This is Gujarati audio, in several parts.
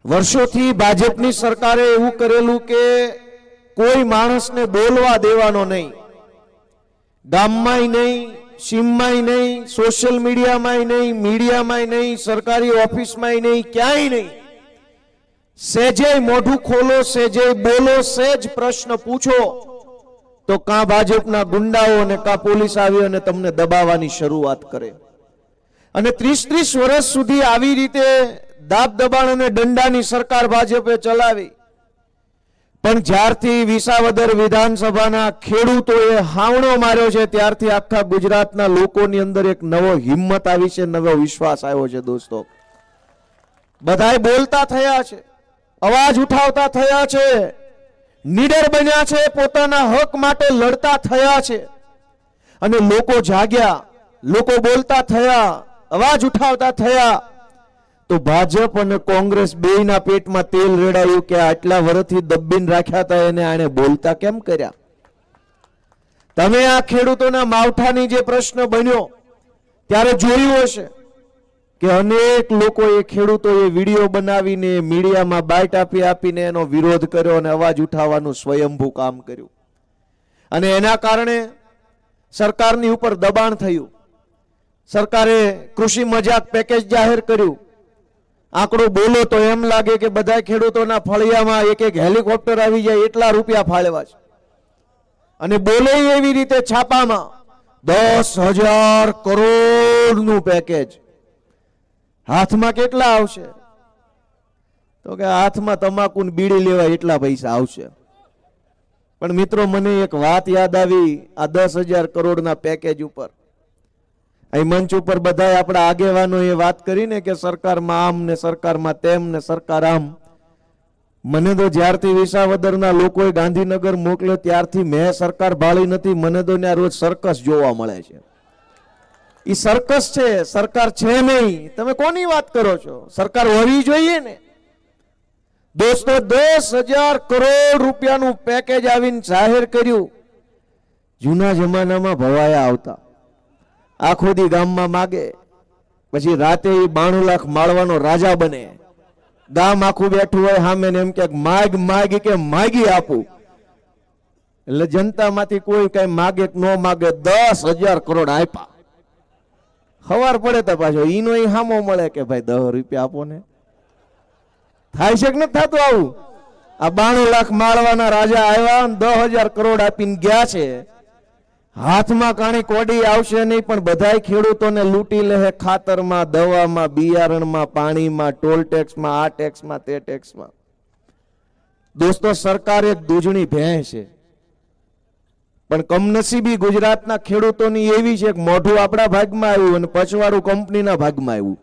વર્ષોથી ભાજપની સરકારે એવું કરેલું કે કોઈ માણસને બોલવા દેવાનો નહીં, ગામમાંય નહીં, સીમમાંય નહીં, સોશિયલ મીડિયામાંય નહીં, મીડિયામાંય નહીં, સરકારી ઓફિસમાંય નહીં, ક્યાંય નહીં. સેજે મોઢું ખોલો, સેજે બોલો, સેજ પ્રશ્ન પૂછો તો કાં ભાજપના ગુંડાઓ અને કાં પોલીસ આવી અને તમને દબાવવાની શરૂઆત કરે. અને 30-30 વર્ષ સુધી આવી રીતે દાબ દબાણ અને દંડાની સરકાર ભાજપે ચલાવી. પણ જ્યારથી વિસાવદર વિધાનસભાના ખેડૂતોએ હાવણો માર્યો છે ત્યારથી આખા ગુજરાતના લોકોની અંદર એક નવો હિંમત આવી છે, નવો વિશ્વાસ આવ્યો છે. દોસ્તો, બધાય બોલતા થયા છે, અવાજ ઉઠાવતા થયા છે, નીડર બન્યા છે, પોતાના હક માટે લડતા થયા છે. અને લોકો જાગ્યા, લોકો બોલતા થયા, અવાજ ઉઠાવતા થયા. તો ભાજપ અને કોંગ્રેસ બેયના પેટમાં તેલ રેડાયું કે આટલા વર્ષથી દબીને રાખ્યા હતા એને આણે બોલતા કેમ કર્યા. તમે આ ખેડૂતોના માવઠાની જે પ્રશ્ન બન્યો ત્યારે જોયું હશે કે અનેક લોકોએ ખેડૂતોએ વિડીયો બનાવીને મીડિયામાં બાઇટ આપીને એનો વિરોધ કર્યો અને અવાજ ઉઠાવવાનું સ્વયંભૂ કામ કર્યું. અને એના કારણે સરકારની ઉપર દબાણ થયું. સરકારે કૃષિ મજાક પેકેજ જાહેર કર્યું. આંકડો બોલો તો એમ લાગે કે બધા ખેડૂતોના ફળિયામાં એક એક હેલિકોપ્ટર આવી જાય એટલા રૂપિયા ફાળવ્યા છે. અને બોલે એવી રીતે છાપામાં 10,000 કરોડનું પેકેજ. હાથમાં કેટલા આવશે? તો કે હાથમાં તમાકુ બીડી લેવાય એટલા પૈસા આવશે. પણ મિત્રો, મને એક વાત યાદ આવી આ 10,000 કરોડના પેકેજ ઉપર. અહીં મંચ ઉપર બધા આપણા આગેવાનો એ વાત કરીને કે સરકારમાં આમ ને સરકારમાં તેમ ને સરકાર આમ. મને તો જ્યારથી વિસાવદરના લોકોએ ગાંધીનગર મોકલ્યો ત્યારથી મેં સરકાર ભાળી નથી. મને તો ત્યાં રોજ સર્કસ જોવા મળે છે. એ સર્કસ છે, સરકાર છે નહીં. તમે કોની વાત કરો છો? સરકાર હોવી જોઈએ ને. દોસ્તો, 10,000 કરોડ રૂપિયાનું પેકેજ આવીને જાહેર કર્યું. જૂના જમાનામાં ભવાયા આવતા, આખો દી ગામમાં માગે, પછી રાતે 92 લાખ માળવાનો રાજા બને. ગામ આખું બેઠું હોય સામે એમ કે માગ માગ કે માગી આપું. એટલે જનતામાંથી કોઈ કઈ માગે કે ન માગે 10,000 કરોડ આપ્યા. ખબર પડે તો પાછો ઈનો હામો મળે કે ભાઈ 10 રૂપિયા આપો ને. થાય છે કે નથી થતું આવું? આ 92 લાખ માળવાના રાજા આવ્યા, 10,000 કરોડ આપીને ગયા છે. હાથમાં કાણી કોડી આવશે નહીં, પણ બધા ખેડૂતોને લૂંટી લે. ખાતરમાં, દવામાં, બિયારણમાં, પાણીમાં, ટોલ ટેક્સમાં, આ ટેક્સમાં, તે ટેક્સમાં. દોસ્તો, સરકાર એક દૂધણી ભેંસ છે. પણ કમનસીબી ગુજરાતના ખેડૂતોની એવી છે કે મોઢું આપણા ભાગમાં આવ્યું અને પછવાડું કંપનીના ભાગમાં આવ્યું.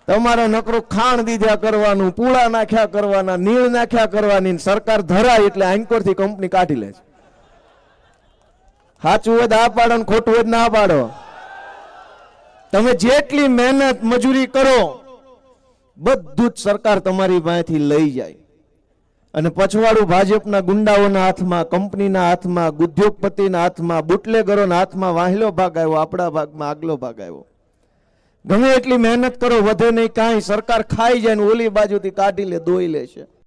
તમારે નકરું ખાણ દીધા કરવાનું, પૂળા નાખ્યા કરવાના, નીળ નાખ્યા કરવાની. સરકાર ધરાય એટલે આંકોરથી કંપની કાઢી લે છે. સાચું હોય તો આ પાડો, ખોટું હોય ના પાડો. તમે જેટલી મહેનત મજૂરી કરો બધું જ સરકાર તમારી પાસેથી લઈ જાય. અને પછવાડું ભાજપના ગુંડાઓના હાથમાં, કંપનીના હાથમાં, ઉદ્યોગપતિના હાથમાં, બુટલેગરોના હાથમાં વાહેલો ભાગ આવ્યો, આપણા ભાગમાં આગલો ભાગ આવ્યો. ગમે એટલી મહેનત કરો વધે નહીં કાંઈ. સરકાર ખાઈ જાય ને ઓલી બાજુથી કાઢી લે, દોઈ લે છે.